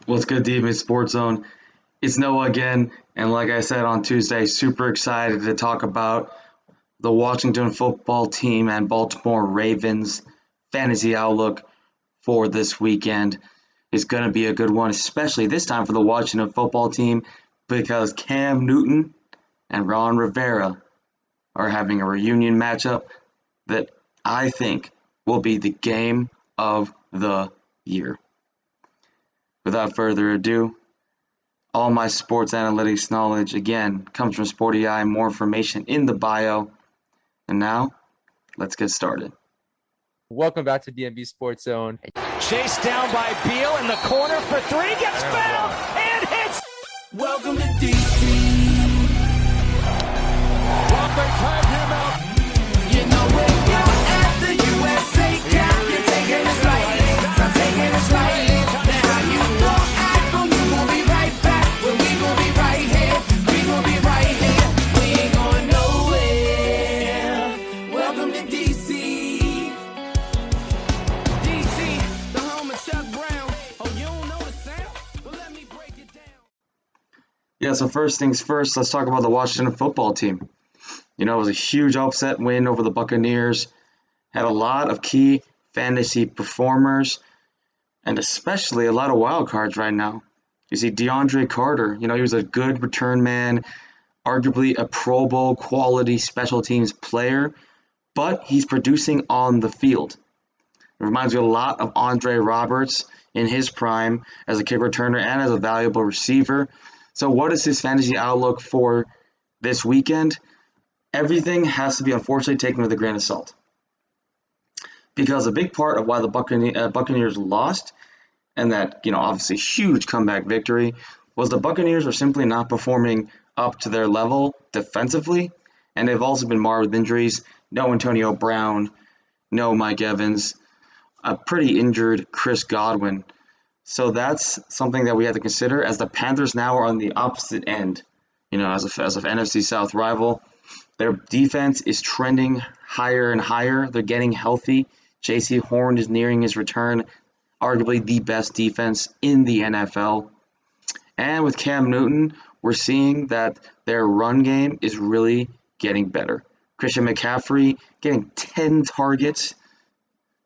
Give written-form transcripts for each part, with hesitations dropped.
What's good, Demon Sports Zone? It's Noah again, and like I said on Tuesday, super excited to talk about the Washington football team and Baltimore Ravens fantasy outlook for this weekend. Is going to be a good one, especially this time for the Washington football team because Cam Newton and Ron Rivera are having a reunion matchup that I think will be the game of the year. Without further ado, all my sports analytics knowledge, again, comes from Sporty Eye. More information in the bio. And now, let's get started. Welcome back to DMV Sports Zone. Chased down by Beal in the corner for three, gets fouled and hits. Welcome to DC. They tied him out. You know we're out at the USA Cap. You're taking us lightly. I'm taking us lightly. Now you won't act on you. We'll be right back. Well, we gon' be right here. We gon' be right here. We ain't going nowhere. Welcome to DC. DC, the home of Chuck Brown. Oh, you don't know the sound? Well, let me break it down. Yeah, so first things first, let's talk about the Washington football team. It was a huge upset win over the Buccaneers. Had a lot of key fantasy performers, and especially a lot of wild cards right now. You see DeAndre Carter, he was a good return man, arguably a Pro Bowl quality special teams player, but he's producing on the field. It reminds me a lot of Andre Roberts in his prime as a kick returner and as a valuable receiver. So what is his fantasy outlook for this weekend? Everything has to be unfortunately taken with a grain of salt. Because a big part of why the Buccaneers lost, and that, obviously huge comeback victory, was the Buccaneers are simply not performing up to their level defensively, and they've also been marred with injuries. No Antonio Brown, no Mike Evans, a pretty injured Chris Godwin. So that's something that we have to consider as the Panthers now are on the opposite end, as an NFC South rival. Their defense is trending higher and higher. They're getting healthy. J.C. Horn is nearing his return, arguably the best defense in the NFL. And with Cam Newton, we're seeing that their run game is really getting better. Christian McCaffrey getting 10 targets,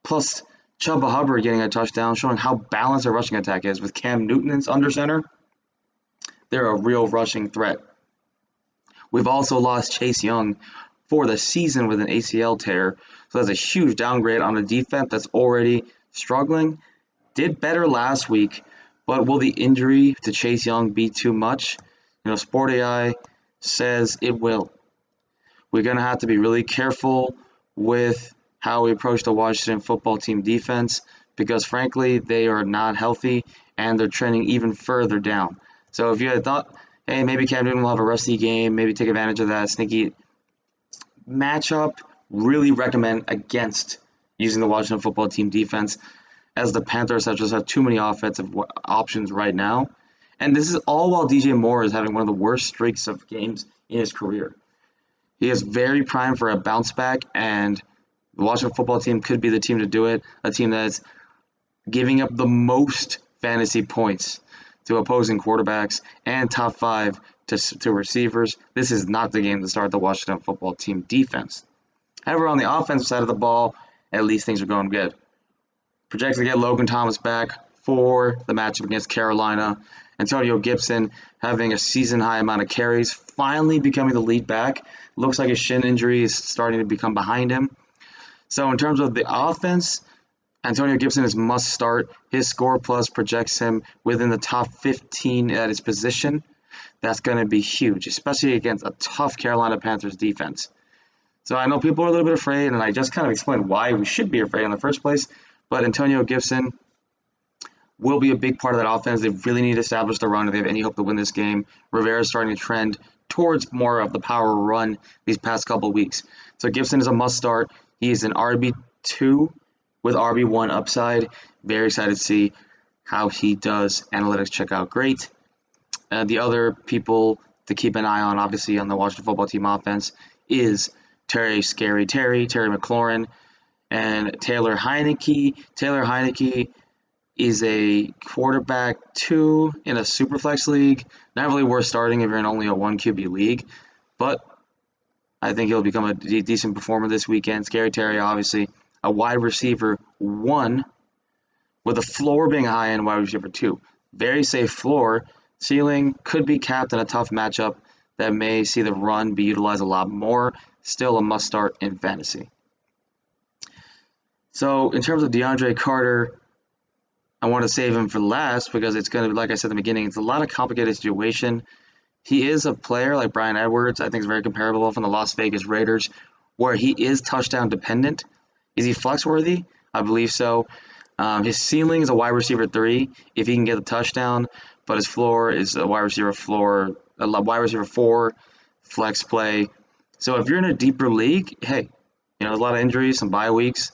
plus Chuba Hubbard getting a touchdown, showing how balanced their rushing attack is. With Cam Newton under center, they're a real rushing threat. We've also lost Chase Young for the season with an ACL tear, so that's a huge downgrade on a defense that's already struggling. Did better last week, but will the injury to Chase Young be too much? Sporty Eye says it will. We're going to have to be really careful with how we approach the Washington football team defense because, frankly, they are not healthy and they're trending even further down. So if you had thought, hey, maybe Cam Newton will have a rusty game, maybe take advantage of that sneaky matchup, really recommend against using the Washington football team defense as the Panthers just have too many offensive options right now. And this is all while DJ Moore is having one of the worst streaks of games in his career. He is very primed for a bounce back, and the Washington football team could be the team to do it, a team that's giving up the most fantasy points to opposing quarterbacks and top five to receivers. This is not the game to start the Washington football team defense. However, on the offensive side of the ball, at least things are going good. Projected to get Logan Thomas back for the matchup against Carolina. Antonio Gibson having a season-high amount of carries, finally becoming the lead back. Looks like his shin injury is starting to become behind him. So in terms of the offense, Antonio Gibson is must start. His score plus projects him within the top 15 at his position. That's going to be huge, especially against a tough Carolina Panthers defense. So I know people are a little bit afraid, and I just kind of explained why we should be afraid in the first place. But Antonio Gibson will be a big part of that offense. They really need to establish the run if they have any hope to win this game. Rivera is starting to trend towards more of the power run these past couple weeks. So Gibson is a must start. He is an RB2 with RB1 upside. Very excited to see how he does. Analytics check out great. The other people to keep an eye on, obviously, on the Washington football team offense is Terry McLaurin, and Taylor Heineke. Taylor Heineke is a quarterback 2 in a superflex league. Not really worth starting if you're in only a 1 QB league, but I think he'll become a decent performer this weekend. Scary Terry, obviously, a wide receiver 1 with a floor being high end wide receiver 2. Very safe floor. Ceiling could be capped in a tough matchup that may see the run be utilized a lot more. Still a must start in fantasy. So in terms of DeAndre Carter, I want to save him for last because it's going to be, like I said in the beginning, it's a lot of complicated situation. He is a player like Bryan Edwards, I think is very comparable from the Las Vegas Raiders, where he is touchdown dependent. Is he flex worthy? I believe so. His ceiling is a wide receiver 3 if he can get the touchdown, but his floor is a wide receiver 4 flex play. So if you're in a deeper league, hey, there's a lot of injuries, some bye weeks.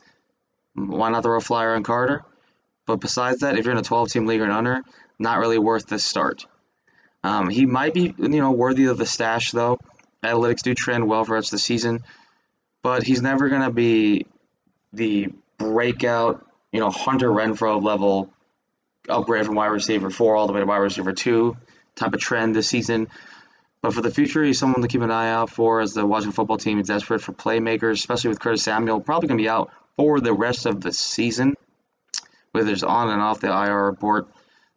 Why not throw a flyer on Carter? But besides that, if you're in a 12-team league or under, not really worth the start. He might be, worthy of the stash though. Analytics do trend well for the rest of the season, but he's never going to be the breakout, Hunter Renfrow level upgrade from wide receiver 4 all the way to wide receiver 2 type of trend this season. But for the future, he's someone to keep an eye out for as the Washington football team is desperate for playmakers, especially with Curtis Samuel probably going to be out for the rest of the season, whether it's on and off the IR report.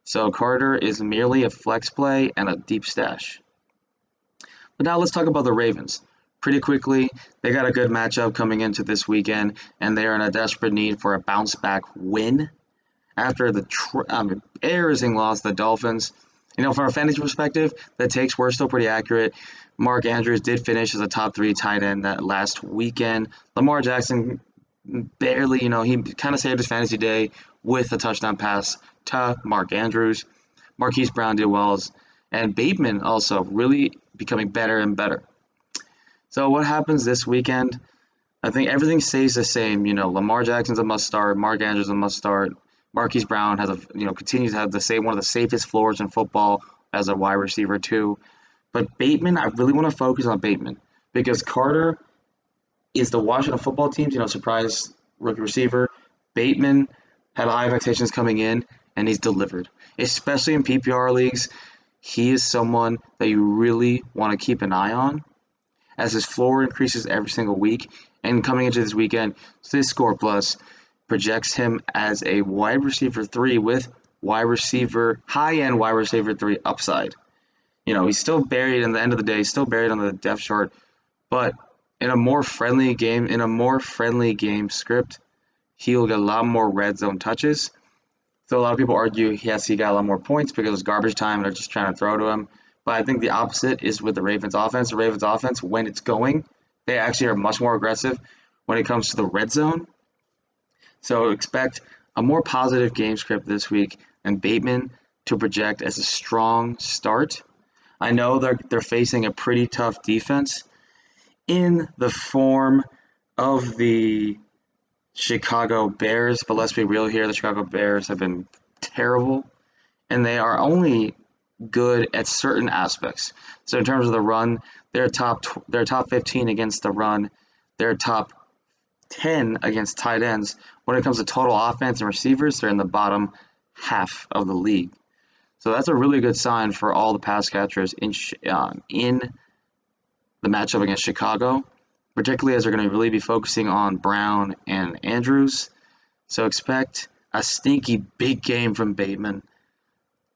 So Carter is merely a flex play and a deep stash. But now let's talk about the Ravens. Pretty quickly, they got a good matchup coming into this weekend, and they are in a desperate need for a bounce-back win after the embarrassing loss to the Dolphins. From a fantasy perspective, the takes were still pretty accurate. Mark Andrews did finish as a top 3 tight end that last weekend. Lamar Jackson barely, he kind of saved his fantasy day with a touchdown pass to Mark Andrews. Marquise Brown did well, and Bateman also really becoming better and better. So what happens this weekend? I think everything stays the same. Lamar Jackson's a must start. Mark Andrews is a must start. Marquise Brown has continues to have one of the safest floors in football as a wide receiver too. But Bateman, I really want to focus on Bateman because Carter is the Washington football team's, surprise rookie receiver. Bateman had high expectations coming in, and he's delivered. Especially in PPR leagues, he is someone that you really want to keep an eye on as his floor increases every single week. And coming into this weekend, this Score Plus projects him as a wide receiver 3 with high-end wide receiver 3 upside. He's still buried in the end of the day, still buried on the depth chart, but in a more friendly game script, he'll get a lot more red zone touches. So a lot of people argue he got a lot more points because it's garbage time and they're just trying to throw to him. But I think the opposite is with the Ravens offense. The Ravens offense, when it's going, they actually are much more aggressive when it comes to the red zone. So expect a more positive game script this week and Bateman to project as a strong start. I know they're facing a pretty tough defense in the form of the Chicago Bears, but let's be real here, the Chicago Bears have been terrible, and they are only good at certain aspects. So in terms of the run, they're top 15 against the run, they're top 10 against tight ends. When it comes to total offense and receivers, they're in the bottom half of the league. So that's a really good sign for all the pass catchers in the matchup against Chicago, particularly as they're going to really be focusing on Brown and Andrews. So expect a stinky big game from Bateman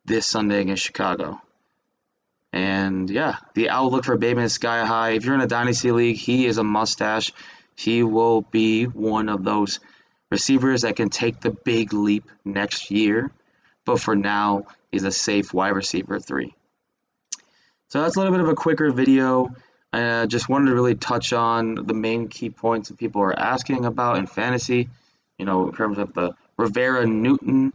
this Sunday against Chicago. And yeah, the outlook for Bateman is sky high. If you're in a dynasty league, he is a mustache. He will be one of those receivers that can take the big leap next year. But for now, he's a safe wide receiver 3. So that's a little bit of a quicker video. I just wanted to really touch on the main key points that people are asking about in fantasy. In terms of the Rivera-Newton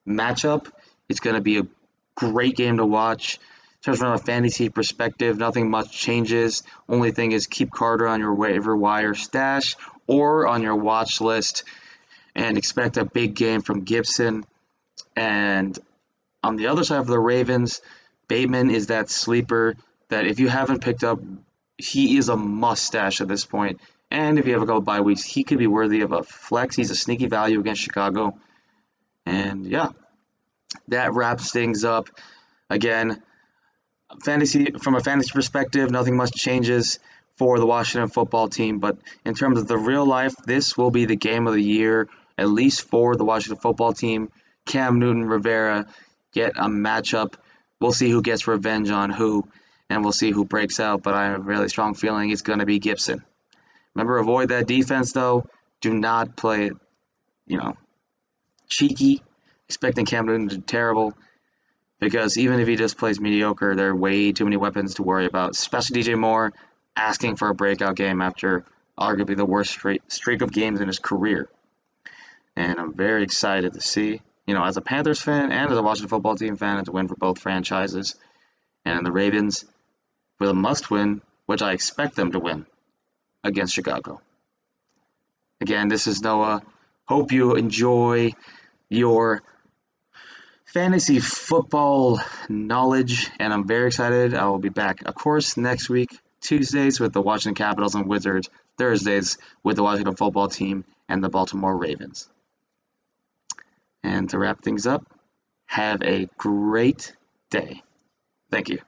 matchup, it's going to be a great game to watch. In terms from a fantasy perspective, nothing much changes. Only thing is keep Carter on your waiver wire stash or on your watch list and expect a big game from Gibson. And on the other side of the Ravens, Bateman is that sleeper that if you haven't picked up, he is a must-stash at this point. And if you have a couple bye weeks, he could be worthy of a flex. He's a sneaky value against Chicago. And yeah, that wraps things up. Again, from a fantasy perspective, nothing much changes for the Washington football team. But in terms of the real life, this will be the game of the year, at least for the Washington football team. Cam Newton, Rivera get a matchup. We'll see who gets revenge on who, and we'll see who breaks out. But I have a really strong feeling it's going to be Gibson. Remember, avoid that defense, though. Do not play it, cheeky, expecting Cam Newton to do terrible. Because even if he just plays mediocre, there are way too many weapons to worry about, especially DJ Moore asking for a breakout game after arguably the worst streak of games in his career. And I'm very excited to see, as a Panthers fan and as a Washington football team fan, it's a win for both franchises. And the Ravens with a must win, which I expect them to win against Chicago. Again, this is Noah. Hope you enjoy your fantasy football knowledge, and I'm very excited. I will be back, of course, next week, Tuesdays with the Washington Capitals and Wizards, Thursdays with the Washington football team and the Baltimore Ravens. And to wrap things up, have a great day. Thank you.